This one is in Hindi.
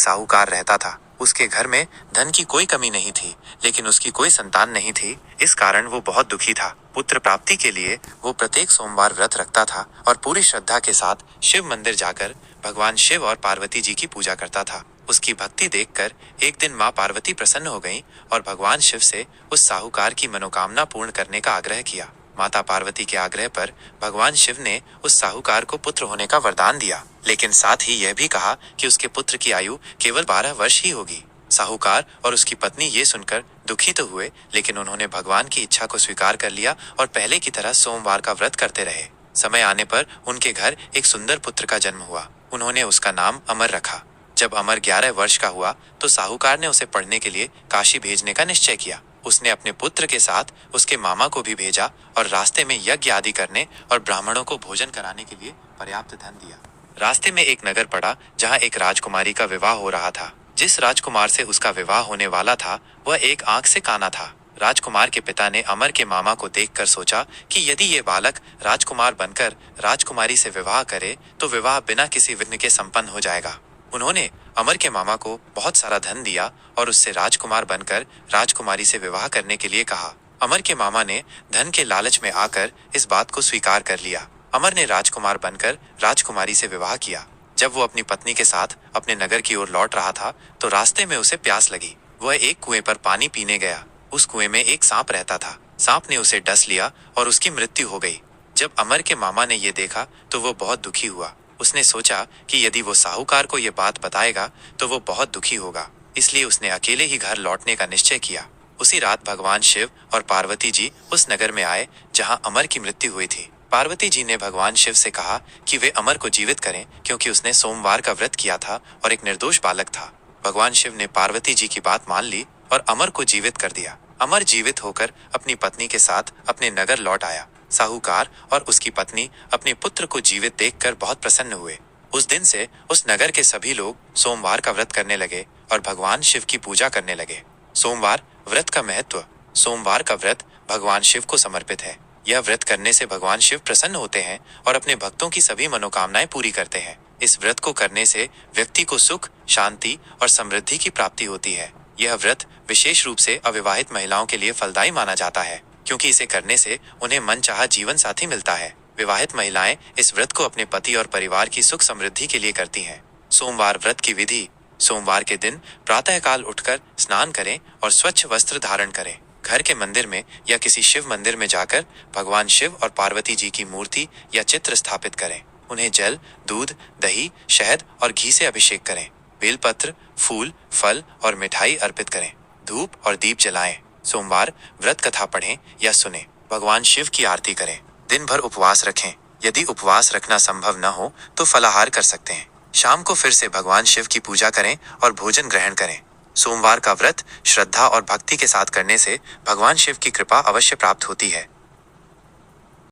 साहूकार रहता था। उसके घर में धन की कोई कमी नहीं थी, लेकिन उसकी कोई संतान नहीं थी। इस कारण वो बहुत दुखी था। पुत्र प्राप्ति के लिए वो प्रत्येक सोमवार व्रत रखता था और पूरी श्रद्धा के साथ शिव मंदिर जाकर भगवान शिव और पार्वती जी की पूजा करता था। उसकी भक्ति देखकर एक दिन माँ पार्वती प्रसन्न हो गईं और भगवान शिव से उस साहूकार की मनोकामना पूर्ण करने का आग्रह किया। माता पार्वती के आग्रह पर भगवान शिव ने उस साहूकार को पुत्र होने का वरदान दिया, लेकिन साथ ही यह भी कहा कि उसके पुत्र की आयु केवल 12 वर्ष ही होगी। साहूकार और उसकी पत्नी ये सुनकर दुखी तो हुए, लेकिन उन्होंने भगवान की इच्छा को स्वीकार कर लिया और पहले की तरह सोमवार का व्रत करते रहे। समय आने पर उनके घर एक सुंदर पुत्र का जन्म हुआ। उन्होंने उसका नाम अमर रखा। जब अमर 11 वर्ष का हुआ तो साहूकार ने उसे पढ़ने के लिए काशी भेजने का निश्चय किया। उसने अपने पुत्र के साथ उसके मामा को भी भेजा और रास्ते में यज्ञ आदि करने और ब्राह्मणों को भोजन कराने के लिए पर्याप्त धन दिया। रास्ते में एक नगर पड़ा जहाँ एक राजकुमारी का विवाह हो रहा था। जिस राजकुमार से उसका विवाह होने वाला था वह एक आंख से काना था। राजकुमार के पिता ने अमर के मामा को देखकर सोचा कि यदि ये बालक राजकुमार बनकर राजकुमारी से विवाह करे तो विवाह बिना किसी विघ्न के संपन्न हो जाएगा। उन्होंने अमर के मामा को बहुत सारा धन दिया और उससे राजकुमार बनकर राजकुमारी से विवाह करने के लिए कहा। अमर के मामा ने धन के लालच में आकर इस बात को स्वीकार कर लिया। अमर ने राजकुमार बनकर राजकुमारी से विवाह किया। जब वो अपनी पत्नी के साथ अपने नगर की ओर लौट रहा था तो रास्ते में उसे प्यास लगी। वह एक कुएं पर पानी पीने गया। उस कुएं में एक सांप रहता था। सांप ने उसे डस लिया और उसकी मृत्यु हो गई। जब अमर के मामा ने ये देखा तो वो बहुत दुखी हुआ। उसने सोचा कि यदि वो साहूकार को ये बात बताएगा तो वो बहुत दुखी होगा, इसलिए उसने अकेले ही घर लौटने का निश्चय किया। उसी रात भगवान शिव और पार्वती जी उस नगर में आए जहां अमर की मृत्यु हुई थी। पार्वती जी ने भगवान शिव से कहा कि वे अमर को जीवित करें, क्योंकि उसने सोमवार का व्रत किया था और एक निर्दोष बालक था। भगवान शिव ने पार्वती जी की बात मान ली और अमर को जीवित कर दिया। अमर जीवित होकर अपनी पत्नी के साथ अपने नगर लौट आया। साहूकार और उसकी पत्नी अपने पुत्र को जीवित देखकर बहुत प्रसन्न हुए। उस दिन से उस नगर के सभी लोग सोमवार का व्रत करने लगे और भगवान शिव की पूजा करने लगे। सोमवार व्रत का महत्व। सोमवार का व्रत भगवान शिव को समर्पित है। यह व्रत करने से भगवान शिव प्रसन्न होते हैं और अपने भक्तों की सभी मनोकामनाएं पूरी करते हैं। इस व्रत को करने से व्यक्ति को सुख, शांति और समृद्धि की प्राप्ति होती है। यह व्रत विशेष रूप से अविवाहित महिलाओं के लिए फलदायी माना जाता है, क्योंकि इसे करने से उन्हें मनचाहा जीवन साथी मिलता है। विवाहित महिलाएं इस व्रत को अपने पति और परिवार की सुख समृद्धि के लिए करती हैं। सोमवार व्रत की विधि। सोमवार के दिन प्रातःकाल उठकर स्नान करें और स्वच्छ वस्त्र धारण करें। घर के मंदिर में या किसी शिव मंदिर में जाकर भगवान शिव और पार्वती जी की मूर्ति या चित्र स्थापित करें। उन्हें जल, दूध, दही, शहद और घी से अभिषेक करें। बेलपत्र, फूल, फल और मिठाई अर्पित करें। धूप और दीप जलाएं। सोमवार व्रत कथा पढ़ें या सुने। भगवान शिव की आरती करें। दिन भर उपवास रखें। यदि उपवास रखना संभव न हो तो फलाहार कर सकते हैं। शाम को फिर से भगवान शिव की पूजा करें और भोजन ग्रहण करें। सोमवार का व्रत श्रद्धा और भक्ति के साथ करने से भगवान शिव की कृपा अवश्य प्राप्त होती है।